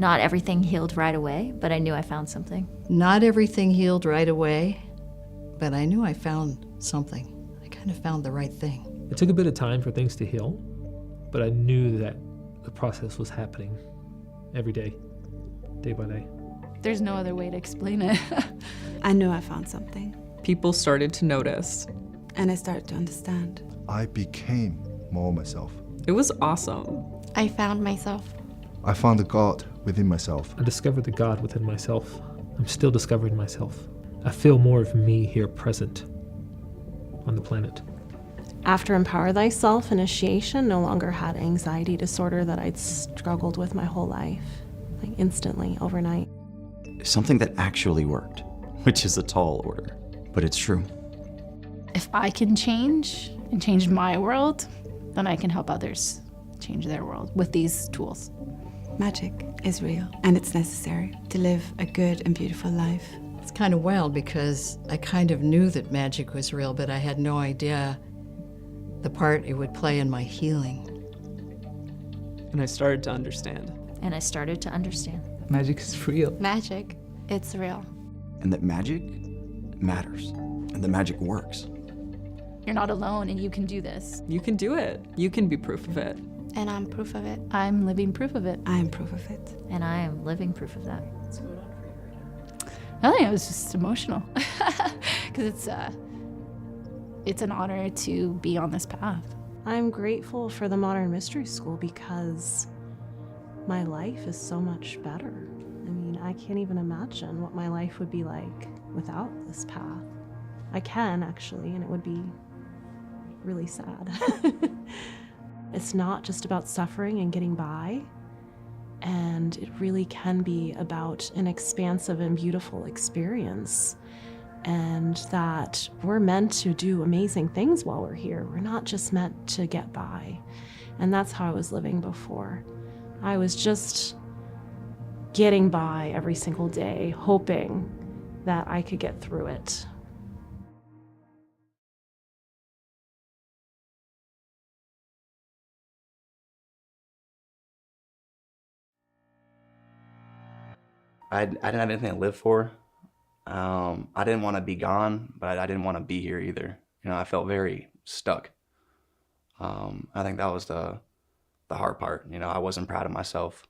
Not everything healed right away, but I knew I found something. Not everything healed right away, but I knew I found something. I kind of found the right thing. It took a bit of time for things to heal, but I knew that the process was happening every day, day by day. There's no other way to explain it. I knew I found something. People started to notice. And I started to understand. I became more myself. It was awesome. I found myself. I found the God within myself. I discovered the God within myself. I'm still discovering myself. I feel more of me here present on the planet. After Empower Thyself initiation, no longer had anxiety disorder that I'd struggled with my whole life, like instantly, overnight. Something that actually worked, which is a tall order, but it's true. If I can change and change my world, then I can help others change their world with these tools. Magic is real, and it's necessary to live a good and beautiful life. It's kind of wild because I kind of knew that magic was real, but I had no idea the part it would play in my healing. And I started to understand. And I started to understand. Magic is real. Magic, it's real. And that magic matters, and that magic works. You're not alone and you can do this. You can do it. You can be proof of it. And I'm proof of it. I'm living proof of it. I am proof of it. And I am living proof of that. I think I was just emotional because it's an honor to be on this path. I'm grateful for the Modern Mystery School because my life is so much better. I mean, I can't even imagine what my life would be like without this path. I can actually, and it would be really sad. It's not just about suffering and getting by, and it really can be about an expansive and beautiful experience, and that we're meant to do amazing things while we're here. We're not just meant to get by, and that's how I was living before. I was just getting by every single day, hoping that I could get through it. I didn't have anything to live for. I didn't want to be gone, but I didn't want to be here either. You know, I felt very stuck. I think that was the hard part. You know, I wasn't proud of myself,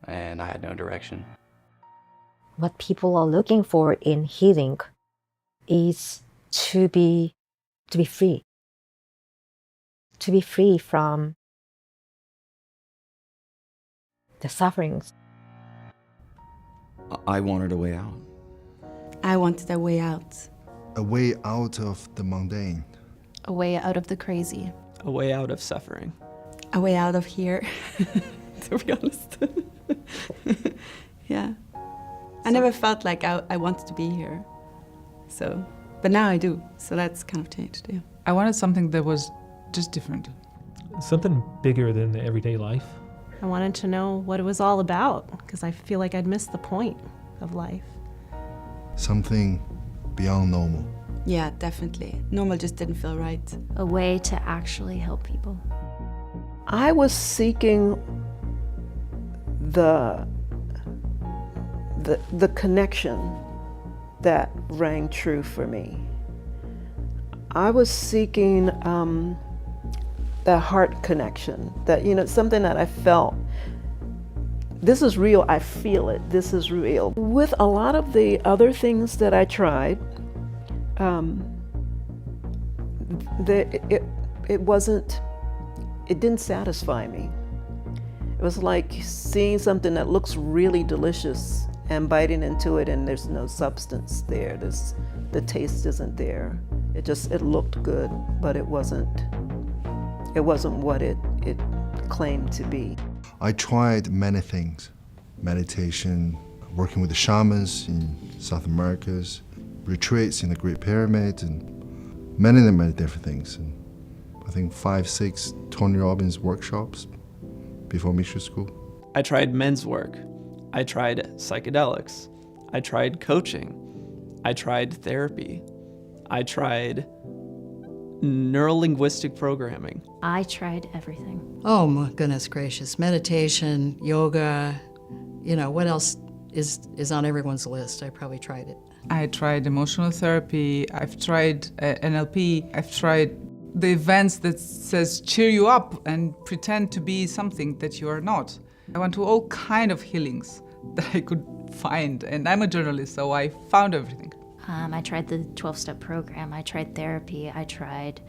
and I had no direction. What people are looking for in healing is to be free. To be free from the sufferings. I wanted a way out. I wanted a way out. A way out of the mundane. A way out of the crazy. A way out of suffering. A way out of here, to be honest. Yeah. I never felt like I wanted to be here. So, but now I do. So that's kind of changed, yeah. I wanted something that was just different. Something bigger than the everyday life. I wanted to know what it was all about because I feel like I'd missed the point of life. Something beyond normal. Yeah, definitely. Normal just didn't feel right. A way to actually help people. I was seeking the connection that rang true for me. I was seeking that heart connection, that, you know, something that I felt, this is real, I feel it, this is real. With a lot of the other things that I tried, it didn't satisfy me. It was like seeing something that looks really delicious and biting into it and there's no substance there. The taste isn't there. It looked good, but it wasn't what it claimed to be. I tried many things. Meditation, working with the shamans in South Americas, retreats in the Great Pyramid, and many different things. And I think 5, 6 Tony Robbins workshops before mystery school. I tried men's work. I tried psychedelics. I tried coaching. I tried therapy. I tried neurolinguistic programming. I tried everything. Oh my goodness gracious. Meditation, yoga, you know, what else is on everyone's list? I probably tried it. I tried emotional therapy, I've tried NLP, I've tried the events that says cheer you up and pretend to be something that you are not. I went to all kind of healings that I could find, and I'm a journalist, so I found everything. I tried the 12-step program, I tried therapy, I tried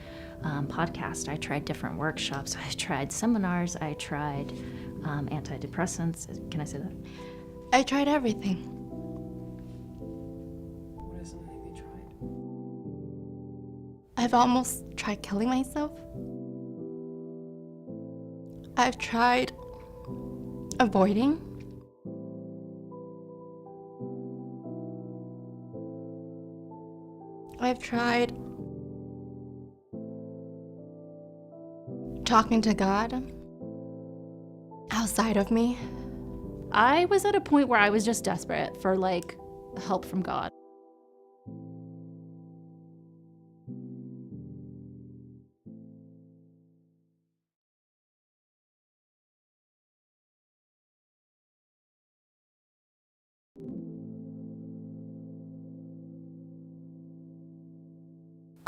podcast, I tried different workshops, I tried seminars, I tried antidepressants. Can I say that? I tried everything. What is something you tried? I've almost tried killing myself. I've tried avoiding. I've tried talking to God outside of me. I was at a point where I was just desperate for like help from God.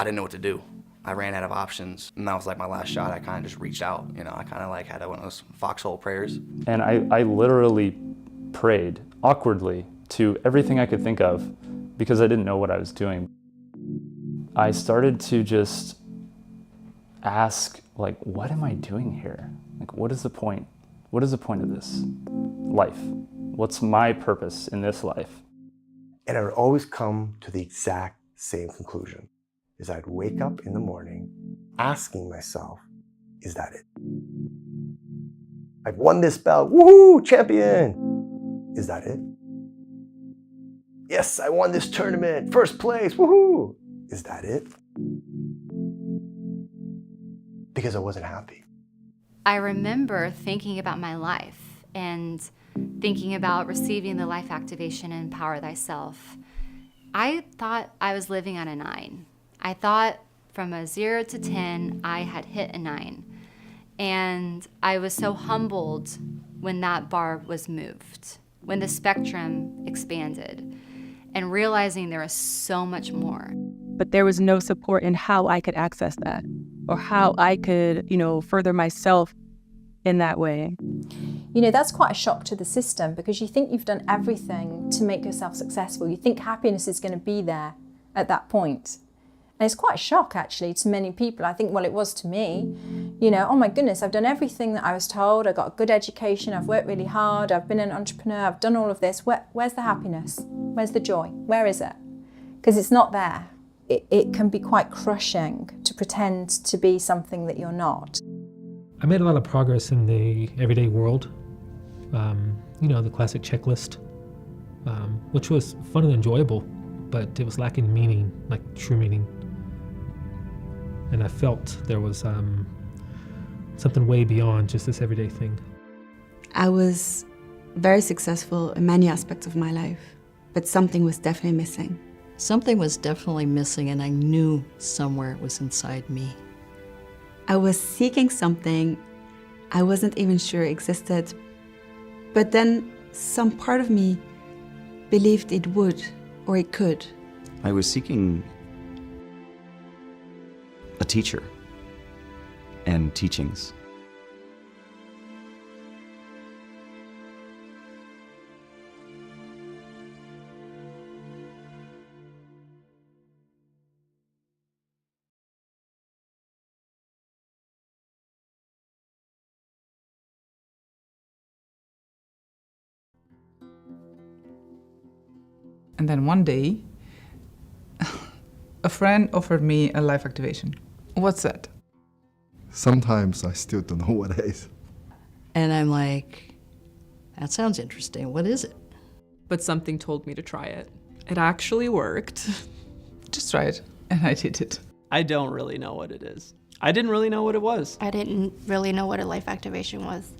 I didn't know what to do. I ran out of options, and that was like my last shot. I kind of just reached out, you know, I kind of like had one of those foxhole prayers. And I literally prayed awkwardly to everything I could think of because I didn't know what I was doing. I started to just ask, like, what am I doing here? Like, what is the point? What is the point of this life? What's my purpose in this life? And I would always come to the exact same conclusion, is I'd wake up in the morning asking myself, is that it? I've won this belt, woohoo, champion! Is that it? Yes, I won this tournament, first place, woohoo! Is that it? Because I wasn't happy. I remember thinking about my life and thinking about receiving the life activation and Empower Thyself. I thought I was living on a 9. I thought from a 0 to 10, I had hit a 9. And I was so humbled when that bar was moved, when the spectrum expanded, and realizing there was so much more. But there was no support in how I could access that or how I could, further myself in that way. That's quite a shock to the system because you think you've done everything to make yourself successful. You think happiness is going to be there at that point. And it's quite a shock, actually, to many people. I think, well, it was to me. Oh my goodness, I've done everything that I was told. I got a good education. I've worked really hard. I've been an entrepreneur. I've done all of this. Where's the happiness? Where's the joy? Where is it? Because it's not there. It can be quite crushing to pretend to be something that you're not. I made a lot of progress in the everyday world. The classic checklist, which was fun and enjoyable, but it was lacking meaning, like true meaning. And I felt there was something way beyond just this everyday thing. I was very successful in many aspects of my life, but something was definitely missing. Something was definitely missing, and I knew somewhere it was inside me. I was seeking something I wasn't even sure existed, but then some part of me believed it would, or it could. I was seeking a teacher and teachings. And then one day, a friend offered me a life activation. What's that? Sometimes I still don't know what it is. And I'm like, that sounds interesting. What is it? But something told me to try it. It actually worked. Just try it. And I did it. I don't really know what it is. I didn't really know what it was. I didn't really know what a life activation was.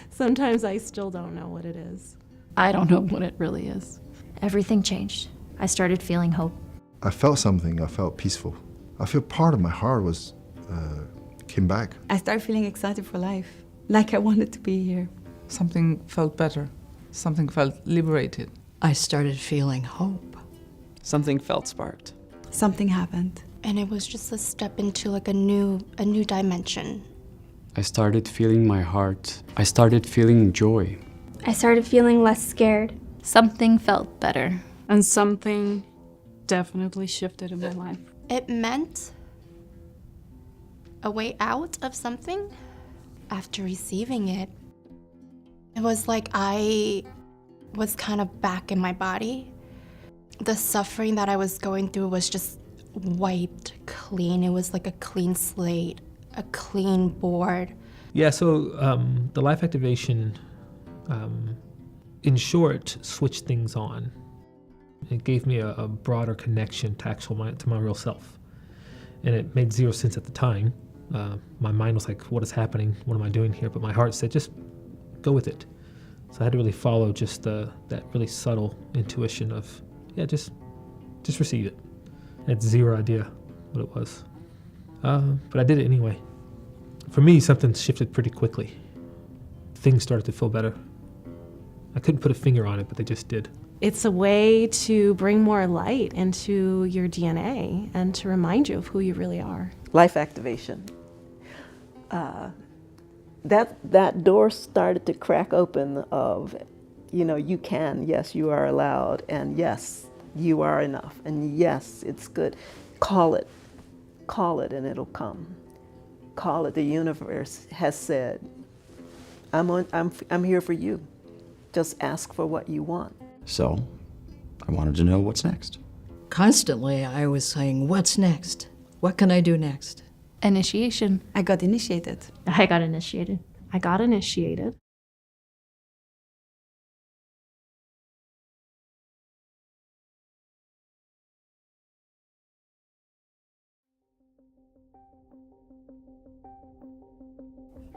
Sometimes I still don't know what it is. I don't know what it really is. Everything changed. I started feeling hope. I felt something. I felt peaceful. I feel part of my heart was came back. I started feeling excited for life, like I wanted to be here. Something felt better. Something felt liberated. I started feeling hope. Something felt sparked. Something happened. And it was just a step into like a new dimension. I started feeling my heart. I started feeling joy. I started feeling less scared. Something felt better. And something definitely shifted in my life. It meant a way out of something. After receiving it, it was like I was kind of back in my body. The suffering that I was going through was just wiped clean. It was like a clean slate, a clean board. Yeah, so the life activation, in short, switched things on. It gave me a broader connection to my real self. And it made zero sense at the time. My mind was like, what is happening? What am I doing here? But my heart said, just go with it. So I had to really follow just that really subtle intuition of, yeah, just receive it. I had zero idea what it was. But I did it anyway. For me, something shifted pretty quickly. Things started to feel better. I couldn't put a finger on it, but they just did. It's a way to bring more light into your DNA and to remind you of who you really are. Life activation. That door started to crack open of, you can, yes, you are allowed, and yes, you are enough, and yes, it's good. Call it and it'll come. Call it. The universe has said, I'm here for you. Just ask for what you want. So, I wanted to know what's next. Constantly, I was saying, what's next? What can I do next? Initiation. I got initiated. I got initiated. I got initiated.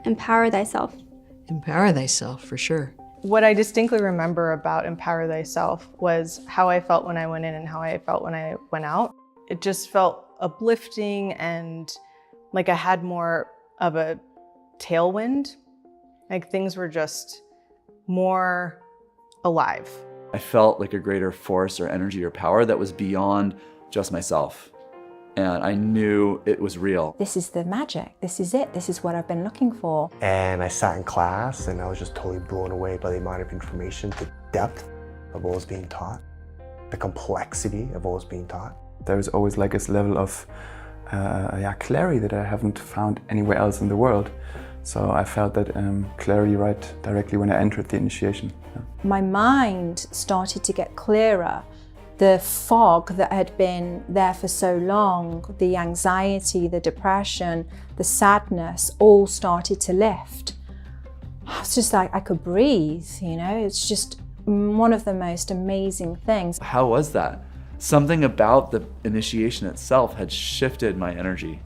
Empower thyself. Empower thyself, for sure. What I distinctly remember about Empower Thyself was how I felt when I went in and how I felt when I went out. It just felt uplifting and like I had more of a tailwind. Like things were just more alive. I felt like a greater force or energy or power that was beyond just myself. And I knew it was real. This is the magic. This is it. This is what I've been looking for. And I sat in class and I was just totally blown away by the amount of information, the depth of what was being taught, the complexity of what was being taught. There was always like this level of clarity that I haven't found anywhere else in the world. So I felt that clarity right directly when I entered the initiation. Yeah. My mind started to get clearer. The fog that had been there for so long, the anxiety, the depression, the sadness, all started to lift. I was just like, I could breathe, it's just one of the most amazing things. How was that? Something about the initiation itself had shifted my energy.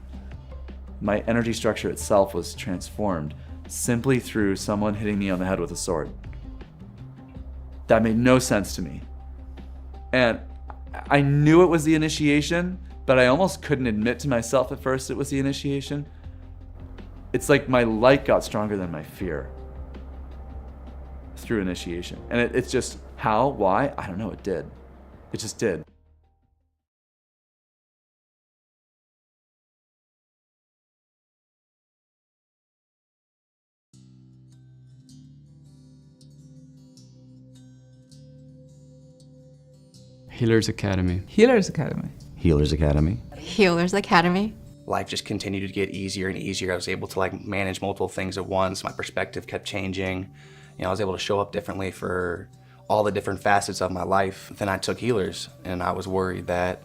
My energy structure itself was transformed simply through someone hitting me on the head with a sword. That made no sense to me. And I knew it was the initiation, but I almost couldn't admit to myself at first it was the initiation. It's like my light got stronger than my fear through initiation. And it's just how, why, I don't know, it did. It just did. Healers Academy. Healers Academy. Healers Academy. Healers Academy. Life just continued to get easier and easier. I was able to manage multiple things at once. My perspective kept changing. I was able to show up differently for all the different facets of my life. Then I took Healers and I was worried that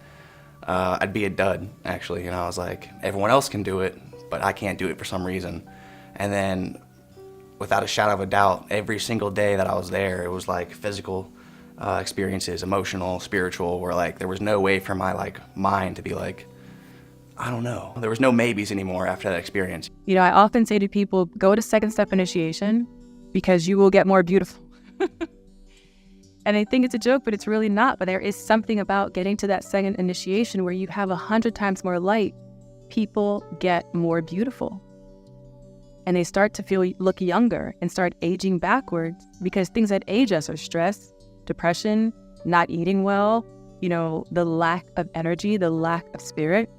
I'd be a dud, actually. I was like, everyone else can do it, but I can't do it for some reason. And then without a shadow of a doubt, every single day that I was there, it was like physical experiences, emotional, spiritual, where there was no way for my mind to be I don't know. There was no maybes anymore after that experience. I often say to people, go to second step initiation because you will get more beautiful. And I think it's a joke, but it's really not. But there is something about getting to that second initiation where you have 100 times more light. People get more beautiful. and they start to look younger and start aging backwards, because things that age us are stress, depression, not eating well, the lack of energy, the lack of spirit.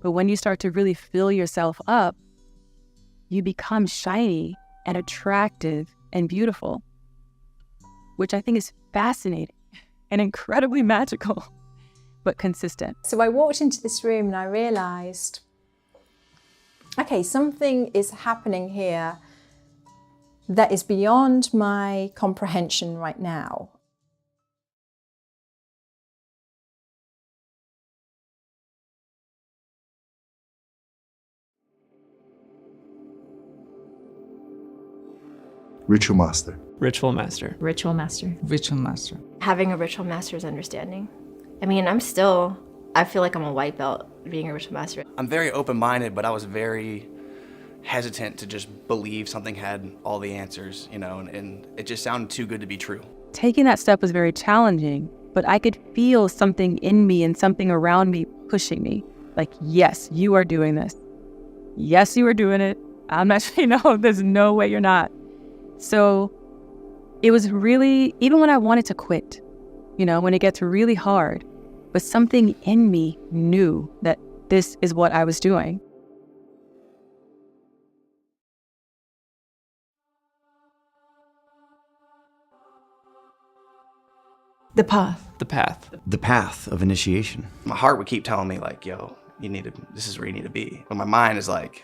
But when you start to really fill yourself up, you become shiny and attractive and beautiful, which I think is fascinating and incredibly magical, but consistent. So I walked into this room and I realized, okay, something is happening here that is beyond my comprehension right now. Ritual master. Ritual master. Ritual master. Ritual master. Having a ritual master's understanding. I mean, I feel like I'm a white belt being a ritual master. I'm very open-minded, but I was very hesitant to just believe something had all the answers, and it just sounded too good to be true. Taking that step was very challenging, but I could feel something in me and something around me pushing me. Like, yes, you are doing this. Yes, you are doing it. I'm not sure, there's no way you're not. So it was really, even when I wanted to quit, when it gets really hard, but something in me knew that this is what I was doing. The path. The path. The path of initiation. My heart would keep telling me like, yo, this is where you need to be. But my mind is like,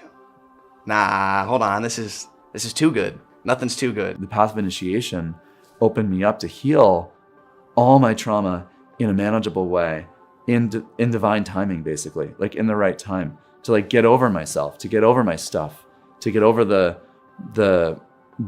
nah, hold on, this is too good. Nothing's too good. The path of initiation opened me up to heal all my trauma in a manageable way, in divine timing, basically, like in the right time, to like get over myself, to get over my stuff, to get over the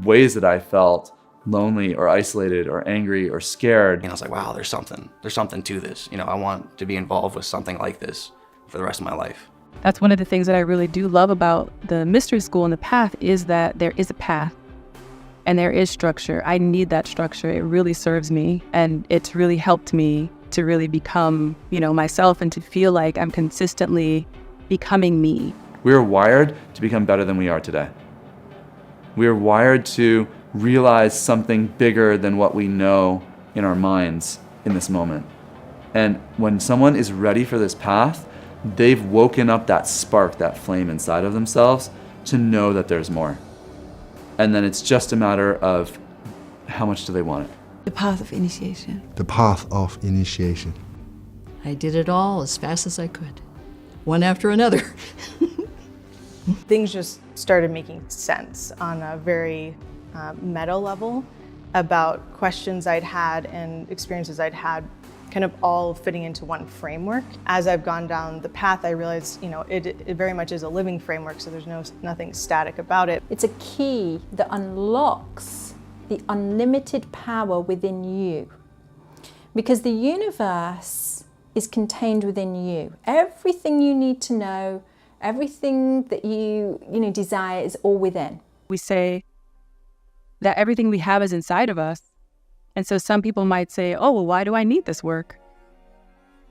ways that I felt lonely or isolated or angry or scared. And I was like, wow, there's something to this. I want to be involved with something like this for the rest of my life. That's one of the things that I really do love about the mystery school and the path, is that there is a path and there is structure. I need that structure. It really serves me, and it's really helped me to really become, myself, and to feel like I'm consistently becoming me. We are wired to become better than we are today. We are wired to realize something bigger than what we know in our minds in this moment. And when someone is ready for this path, they've woken up that spark, that flame inside of themselves to know that there's more. And then it's just a matter of how much do they want it. The path of initiation. The path of initiation. I did it all as fast as I could, one after another. Things just started making sense on a very meta level about questions I'd had and experiences I'd had, kind of all fitting into one framework. As I've gone down the path, I realized, it very much is a living framework, so there's nothing static about it. It's a key that unlocks the unlimited power within you, because the universe is contained within you. Everything you need to know, everything that you desire is all within. We say that everything we have is inside of us. And so some people might say, oh, well, why do I need this work?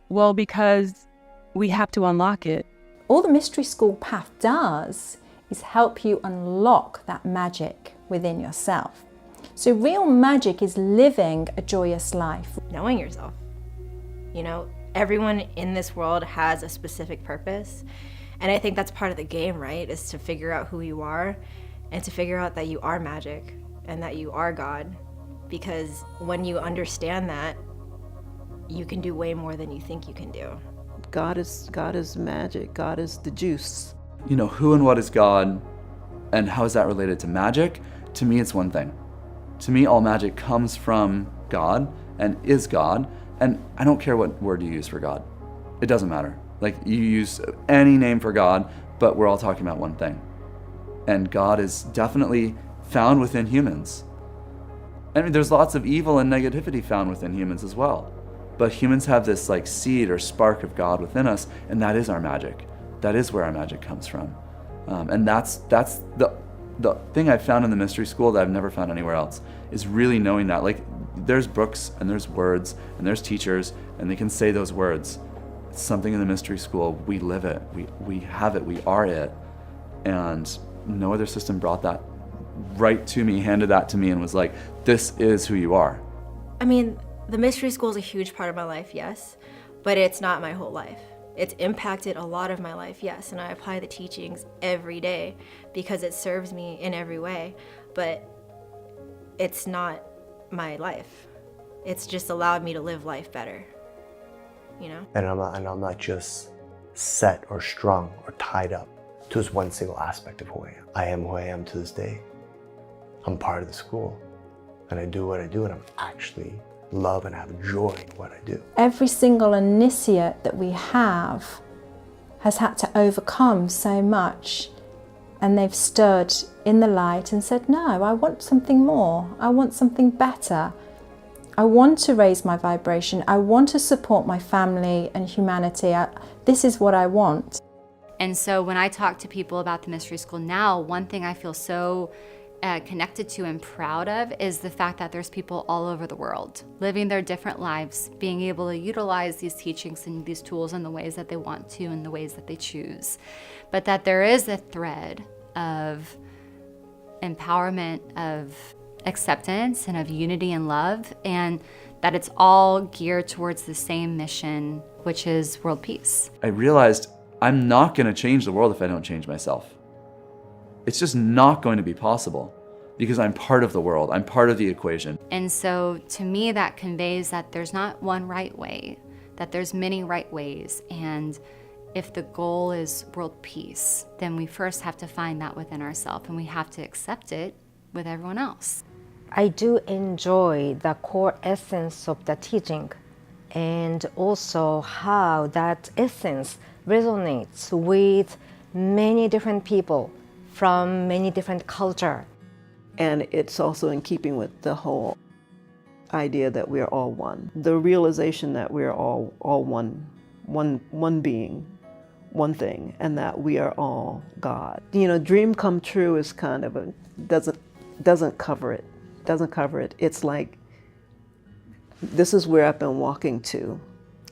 Well, because we have to unlock it. All the mystery school path does is help you unlock that magic within yourself. So real magic is living a joyous life. Knowing yourself. Everyone in this world has a specific purpose. And I think that's part of the game, right? Is to figure out who you are and to figure out that you are magic and that you are God. Because when you understand that, you can do way more than you think you can do. God is magic. God is the juice. Who and what is God, and how is that related to magic? To me, it's one thing. To me, all magic comes from God and is God, and I don't care what word you use for God. It doesn't matter. Like, you use any name for God, but we're all talking about one thing. And God is definitely found within humans. I mean, there's lots of evil and negativity found within humans as well. But humans have this like seed or spark of God within us, and that is our magic. That is where our magic comes from. And that's the thing I've found in the mystery school that I've never found anywhere else, is really knowing that. Like, there's books and there's words and there's teachers, and they can say those words. It's something in the mystery school, we live it, we have it, we are it. And No other system brought that right to me, handed that to me, and was like, this is who you are. I mean, the mystery school is a huge part of my life, yes, but it's not my whole life. It's impacted a lot of my life, yes, and I apply the teachings every day because it serves me in every way, but it's not my life. It's just allowed me to live life better, you know? And I'm not just set or strung or tied up to this one single aspect of who I am. I am who I am to this day. I'm part of the school, and I do what I do, and I'm actually love and have joy in what I do. Every single initiate that we have has had to overcome so much, and they've stood in the light and said, no, I want something more. I want something better. I want to raise my vibration. I want to support my family and humanity. This is what I want. And so when I talk to people about the mystery school now, one thing I feel so connected to and proud of is the fact that there's people all over the world living their different lives, being able to utilize these teachings and these tools in the ways that they want to, in the ways that they choose. But that there is a thread of empowerment, of acceptance, and of unity and love, and that it's all geared towards the same mission, which is world peace. I realized I'm not going to change the world if I don't change myself. It's just not going to be possible because I'm part of the world. I'm part of the equation. And so to me, that conveys that there's not one right way, that there's many right ways. And if the goal is world peace, then we first have to find that within ourselves, and we have to accept it with everyone else. I do enjoy the core essence of the teaching, and also how that essence resonates with many different people from many different cultures. And it's also in keeping with the whole idea that we are all one. The realization that we are all one being, one thing, and that we are all God. You know, dream come true is kind of doesn't cover it. Doesn't cover it. It's like, this is where I've been walking to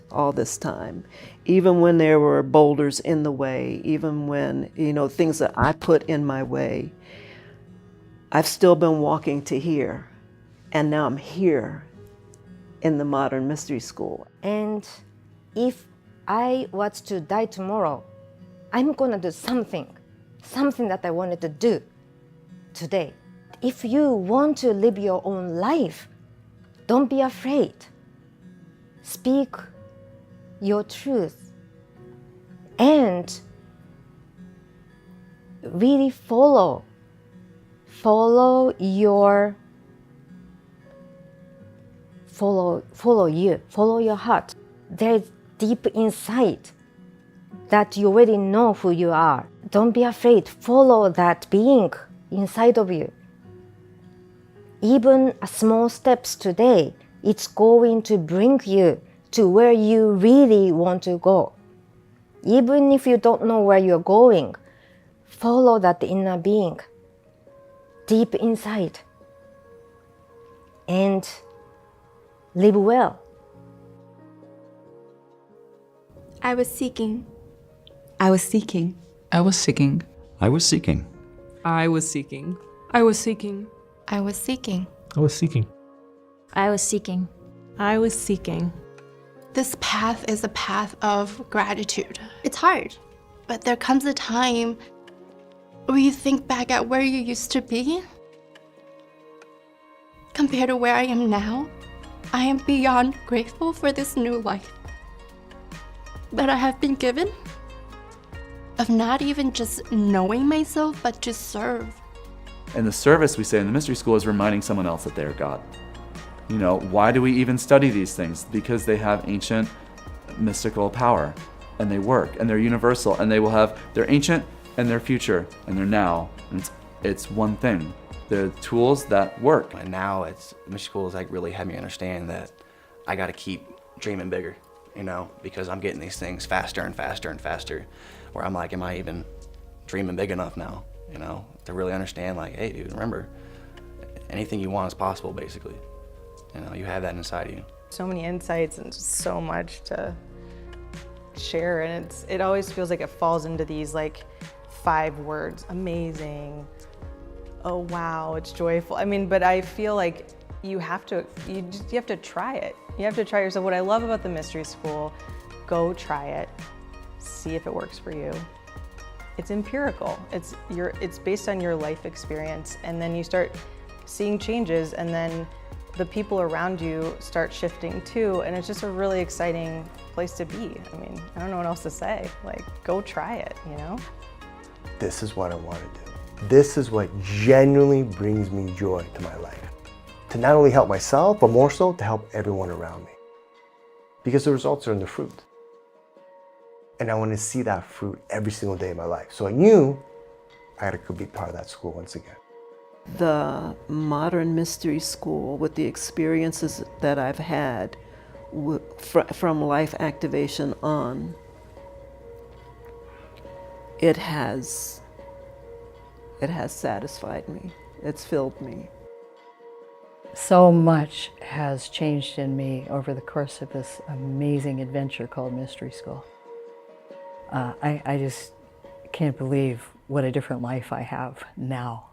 all this time. Even when there were boulders in the way, even when, you know, things that I put in my way, I've still been walking to here. And now I'm here in the Modern Mystery School. And if I was to die tomorrow, I'm gonna do something that I wanted to do today. If you want to live your own life, don't be afraid. Speak your truth and really follow your heart. There's deep insight that you already know who you are. Don't be afraid. Follow that being inside of you. Even small steps today, it's going to bring you to where you really want to go. Even if you don't know where you're going, follow that inner being deep inside and live well. I was seeking. I was seeking. I was seeking. I was seeking. I was seeking. I was seeking. I was seeking. I was seeking. I was seeking. I was seeking. This path is a path of gratitude. It's hard, but there comes a time where you think back at where you used to be compared to where I am now. I am beyond grateful for this new life that I have been given, of not even just knowing myself, but to serve. And the service we say in the mystery school is reminding someone else that they are God. You know, why do we even study these things? Because they have ancient mystical power, and they work, and they're universal, and they will have their ancient and their future and their now. And it's one thing. They're tools that work. And now mystery school has like really had me understand that I got to keep dreaming bigger, you know, because I'm getting these things faster and faster and faster, where I'm like, am I even dreaming big enough now, you know, to really understand, like, hey, dude, remember, anything you want is possible, basically. You know, you have that inside of you. So many insights and just so much to share, and it always feels like it falls into these like 5 words, amazing, oh wow, it's joyful. I mean, but I feel like you have to try it. You have to try yourself. What I love about the mystery school, go try it, see if it works for you. It's empirical. It's based on your life experience, and then you start seeing changes, and then the people around you start shifting too, and it's just a really exciting place to be. I mean, I don't know what else to say. Like, go try it, you know? This is what I want to do. This is what genuinely brings me joy to my life. To not only help myself, but more so to help everyone around me. Because the results are in the fruit. And I want to see that fruit every single day of my life. So I knew I had to be part of that school once again. The Modern Mystery School, with the experiences that I've had from life activation on, it has satisfied me. It's filled me. So much has changed in me over the course of this amazing adventure called Mystery School. I just can't believe what a different life I have now.